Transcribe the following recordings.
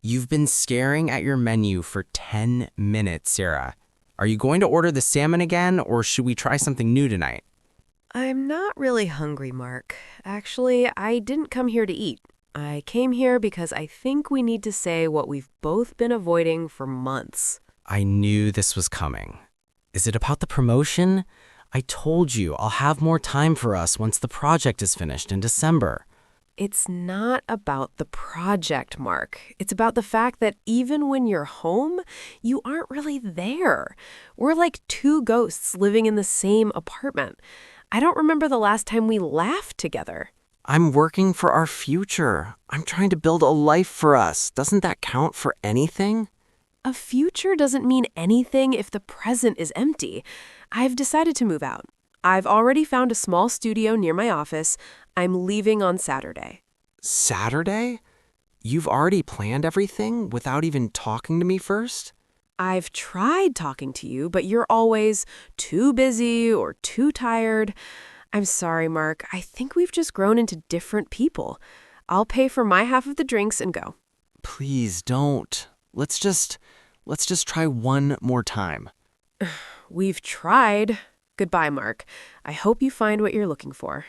You've been staring at your menu for 10 minutes, Sarah. Are you going to order the salmon again, or should we try something new tonight? I'm not really hungry, Mark. Actually, I didn't come here to eat. I came here because I think we need to say what we've both been avoiding for months. I knew this was coming. Is it about the promotion? I told you I'll have more time for us once the project is finished in December. It's not about the project, Mark. It's about the fact that even when you're home, you aren't really there. We're like two ghosts living in the same apartment. I don't remember the last time we laughed together. I'm working for our future. I'm trying to build a life for us. Doesn't that count for anything? A future doesn't mean anything if the present is empty. I've decided to move out. I've already found a small studio near my office. I'm leaving on Saturday. Saturday? You've already planned everything without even talking to me first? I've tried talking to you, but you're always too busy or too tired. I'm sorry, Mark. I think we've just grown into different people. I'll pay for my half of the drinks and go. Please don't. Let's just try one more time. We've tried. Goodbye, Mark. I hope you find what you're looking for.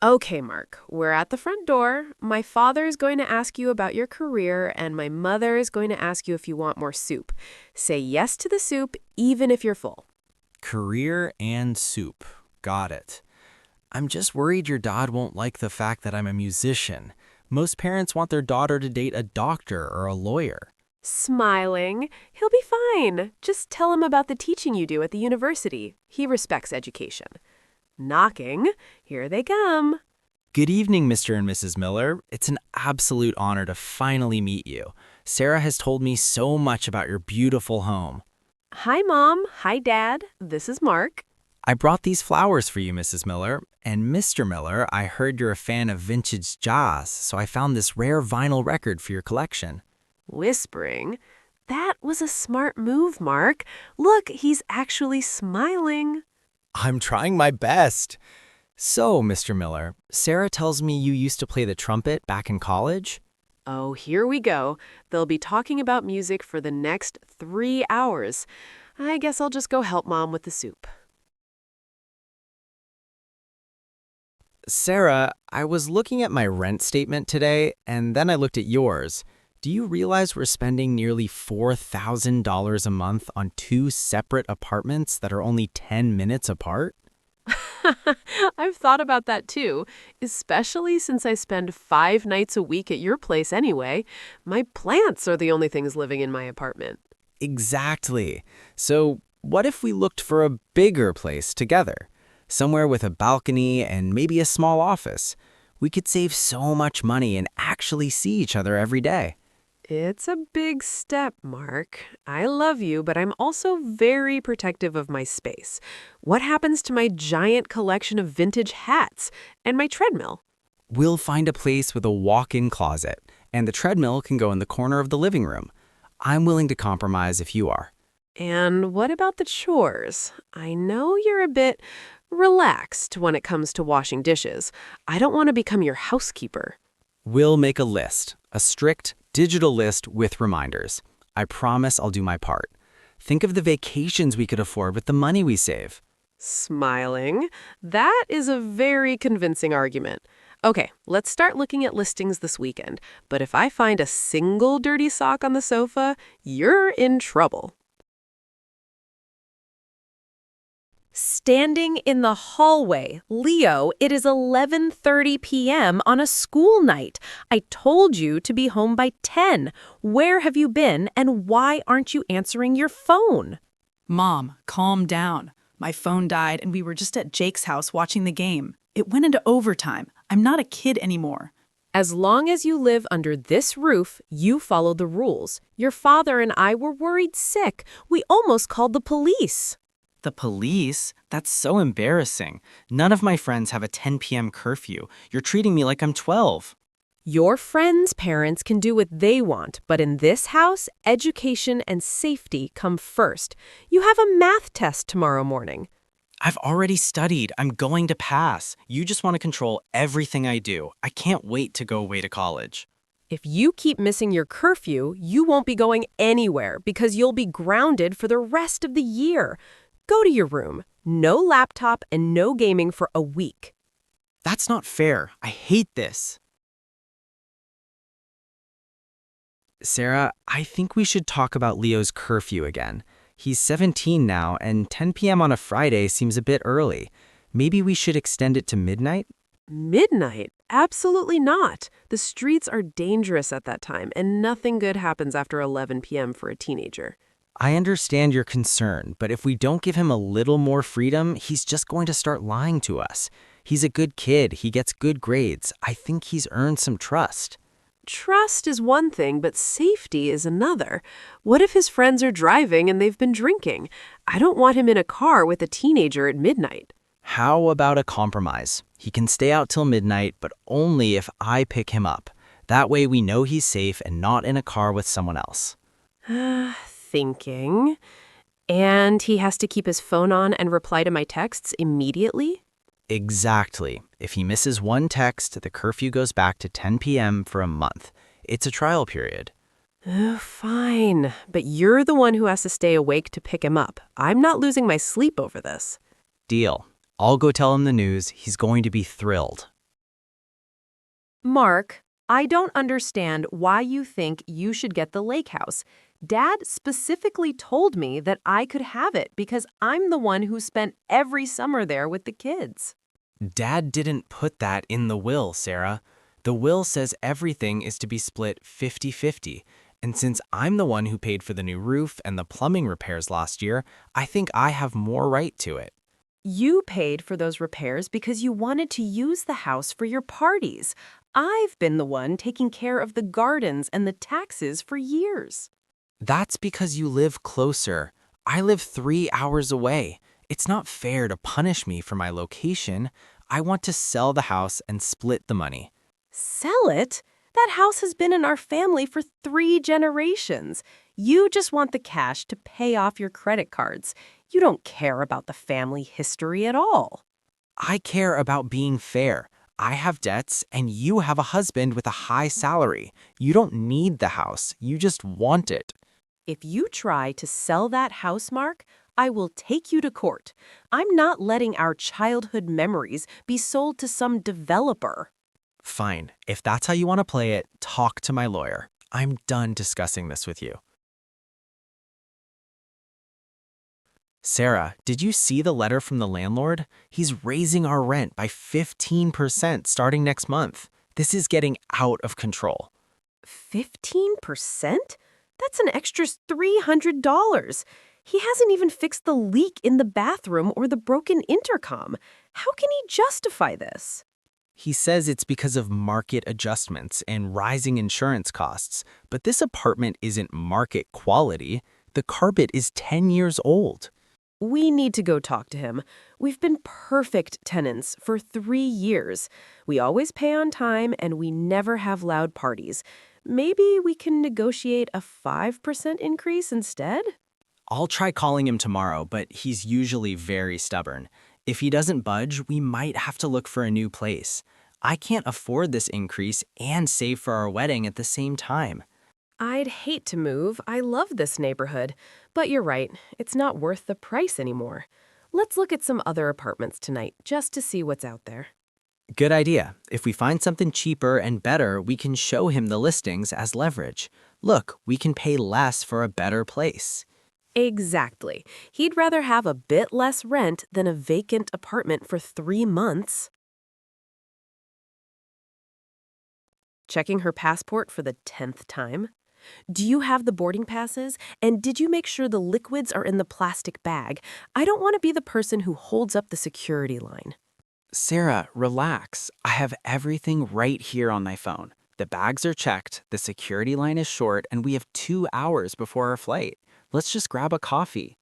Okay, Mark, we're at the front door. My father is going to ask you about your career, and my mother is going to ask you if you want more soup. Say yes to the soup, even if you're full. Career and soup. Got it. I'm just worried your dad won't like the fact that I'm a musician. Most parents want their daughter to date a doctor or a lawyer. Smiling. He'll be fine. Just tell him about the teaching you do at the university. He respects education. Knocking. Here they come. Good evening, Mr. and Mrs. Miller. It's an absolute honor to finally meet you. Sarah has told me so much about your beautiful home. Hi, Mom. Hi, Dad. This is Mark. I brought these flowers for you, Mrs. Miller. And Mr. Miller, I heard you're a fan of vintage jazz, so I found this rare vinyl record for your collection. Whispering. That was a smart move, Mark. Look, he's actually smiling. I'm trying my best. So, Mr. Miller, Sarah tells me you used to play the trumpet back in college? Oh, here we go. They'll be talking about music for the next 3 hours. I guess I'll just go help Mom with the soup. Sarah, I was looking at my rent statement today, and then I looked at yours. Do you realize we're spending nearly $4,000 a month on two separate apartments that are only 10 minutes apart? I've thought about that too, especially since I spend 5 nights a week at your place anyway. My plants are the only things living in my apartment. Exactly. So, what if we looked for a bigger place together? Somewhere with a balcony and maybe a small office. We could save so much money and actually see each other every day. It's a big step, Mark. I love you, but I'm also very protective of my space. What happens to my giant collection of vintage hats and my treadmill? We'll find a place with a walk-in closet, and the treadmill can go in the corner of the living room. I'm willing to compromise if you are. And what about the chores? I know you're a bit relaxed when it comes to washing dishes. I don't want to become your housekeeper. We'll make a list, a strict digital list with reminders. I promise I'll do my part. Think of the vacations we could afford with the money we save. Smiling. That is a very convincing argument. Okay, let's start looking at listings this weekend. But if I find a single dirty sock on the sofa, you're in trouble. Standing in the hallway. Leo, it is 11:30 p.m. on a school night. I told you to be home by 10. Where have you been, and why aren't you answering your phone? Mom, calm down. My phone died, and we were just at Jake's house watching the game. It went into overtime. I'm not a kid anymore. As long as you live under this roof, you follow the rules. Your father and I were worried sick. We almost called the police. The police? That's so embarrassing. None of my friends have a 10 p.m. curfew. You're treating me like I'm 12. Your friends' parents can do what they want, but in this house, education and safety come first. You have a math test tomorrow morning. I've already studied. I'm going to pass. You just want to control everything I do. I can't wait to go away to college. If you keep missing your curfew, you won't be going anywhere because you'll be grounded for the rest of the year. Go to your room. No laptop and no gaming for a week. That's not fair. I hate this. Sarah, I think we should talk about Leo's curfew again. He's 17 now, and 10 p.m. on a Friday seems a bit early. Maybe we should extend it to midnight? Midnight? Absolutely not. The streets are dangerous at that time, and nothing good happens after 11 p.m. for a teenager. I understand your concern, but if we don't give him a little more freedom, he's just going to start lying to us. He's a good kid. He gets good grades. I think he's earned some trust. Trust is one thing, but safety is another. What if his friends are driving and they've been drinking? I don't want him in a car with a teenager at midnight. How about a compromise? He can stay out till midnight, but only if I pick him up. That way we know he's safe and not in a car with someone else. Thinking. And he has to keep his phone on and reply to my texts immediately? Exactly. If he misses one text, the curfew goes back to 10 p.m. for a month. It's a trial period. Fine, but you're the one who has to stay awake to pick him up. I'm not losing my sleep over this. Deal. I'll go tell him the news. He's going to be thrilled. Mark, I don't understand why you think you should get the lake house. Dad specifically told me that I could have it because I'm the one who spent every summer there with the kids. Dad didn't put that in the will, Sarah. The will says everything is to be split 50-50. And since I'm the one who paid for the new roof and the plumbing repairs last year, I think I have more right to it. You paid for those repairs because you wanted to use the house for your parties. I've been the one taking care of the gardens and the taxes for years. That's because you live closer. I live 3 hours away. It's not fair to punish me for my location. I want to sell the house and split the money. Sell it? That house has been in our family for 3 generations. You just want the cash to pay off your credit cards. You don't care about the family history at all. I care about being fair. I have debts, and you have a husband with a high salary. You don't need the house. You just want it. If you try to sell that house, Mark, I will take you to court. I'm not letting our childhood memories be sold to some developer. Fine. If that's how you want to play it, talk to my lawyer. I'm done discussing this with you. Sarah, did you see the letter from the landlord? He's raising our rent by 15% starting next month. This is getting out of control. 15%? That's an extra $300. He hasn't even fixed the leak in the bathroom or the broken intercom. How can he justify this? He says it's because of market adjustments and rising insurance costs, but this apartment isn't market quality. The carpet is 10 years old. We need to go talk to him. We've been perfect tenants for 3 years. We always pay on time and we never have loud parties. Maybe we can negotiate a 5% increase instead? I'll try calling him tomorrow, but he's usually very stubborn. If he doesn't budge, we might have to look for a new place. I can't afford this increase and save for our wedding at the same time. I'd hate to move. I love this neighborhood. But you're right, it's not worth the price anymore. Let's look at some other apartments tonight, just to see what's out there. Good idea. If we find something cheaper and better, we can show him the listings as leverage. Look, we can pay less for a better place. Exactly. He'd rather have a bit less rent than a vacant apartment for 3 months. Checking her passport for the 10th time. Do you have the boarding passes? And did you make sure the liquids are in the plastic bag? I don't want to be the person who holds up the security line. Sarah, relax. I have everything right here on my phone. The bags are checked, the security line is short, and we have 2 hours before our flight. Let's just grab a coffee.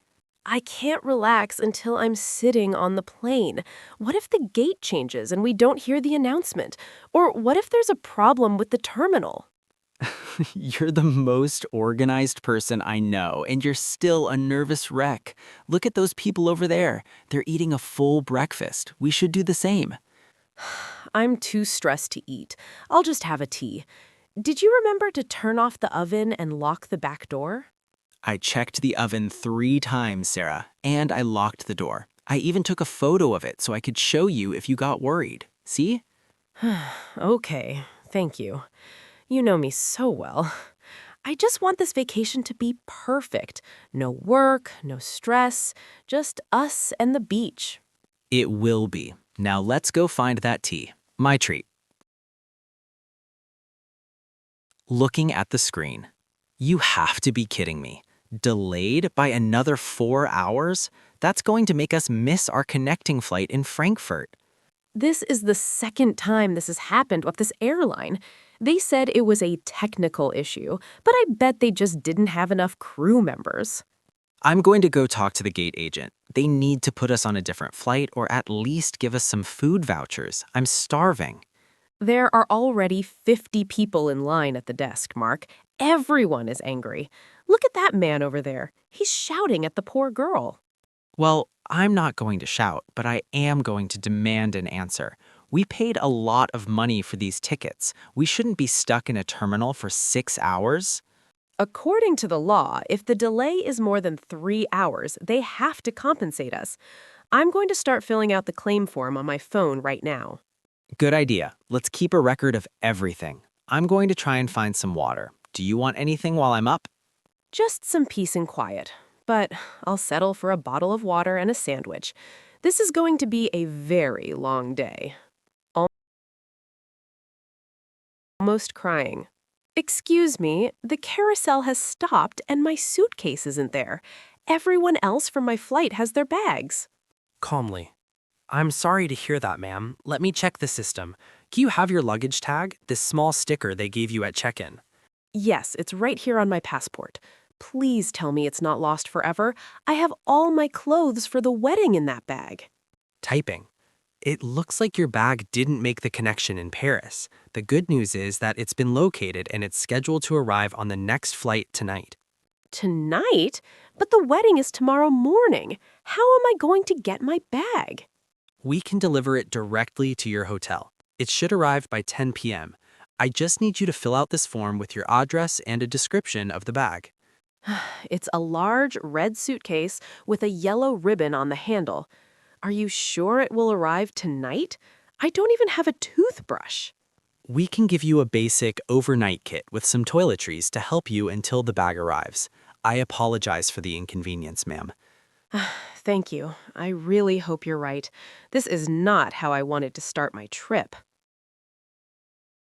I can't relax until I'm sitting on the plane. What if the gate changes and we don't hear the announcement? Or what if there's a problem with the terminal? You're the most organized person I know, and you're still a nervous wreck. Look at those people over there. They're eating a full breakfast. We should do the same. I'm too stressed to eat. I'll just have a tea. Did you remember to turn off the oven and lock the back door? I checked the oven 3 times, Sarah, and I locked the door. I even took a photo of it so I could show you if you got worried. See? Okay, thank you. You know me so well. I just want this vacation to be perfect. No work, no stress, just us and the beach. It will be. Now let's go find that tea. My treat. Looking at the screen. You have to be kidding me. Delayed by another 4 hours? That's going to make us miss our connecting flight in Frankfurt. This is the second time this has happened with this airline. They said it was a technical issue, but I bet they just didn't have enough crew members. I'm going to go talk to the gate agent. They need to put us on a different flight or at least give us some food vouchers. I'm starving. There are already 50 people in line at the desk, Mark. Everyone is angry. Look at that man over there. He's shouting at the poor girl. Well, I'm not going to shout, but I am going to demand an answer. We paid a lot of money for these tickets. We shouldn't be stuck in a terminal for 6 hours. According to the law, if the delay is more than 3 hours, they have to compensate us. I'm going to start filling out the claim form on my phone right now. Good idea. Let's keep a record of everything. I'm going to try and find some water. Do you want anything while I'm up? Just some peace and quiet. But I'll settle for a bottle of water and a sandwich. This is going to be a very long day. Almost crying. Excuse me, the carousel has stopped and my suitcase isn't there. Everyone else from my flight has their bags. Calmly. I'm sorry to hear that, ma'am. Let me check the system. Do you have your luggage tag, this small sticker they gave you at check-in? Yes, it's right here on my passport. Please tell me it's not lost forever. I have all my clothes for the wedding in that bag. Typing. It looks like your bag didn't make the connection in Paris. The good news is that it's been located and it's scheduled to arrive on the next flight tonight. Tonight? But the wedding is tomorrow morning. How am I going to get my bag? We can deliver it directly to your hotel. It should arrive by 10 p.m. I just need you to fill out this form with your address and a description of the bag. It's a large red suitcase with a yellow ribbon on the handle. Are you sure it will arrive tonight? I don't even have a toothbrush. We can give you a basic overnight kit with some toiletries to help you until the bag arrives. I apologize for the inconvenience, ma'am. Thank you. I really hope you're right. This is not how I wanted to start my trip.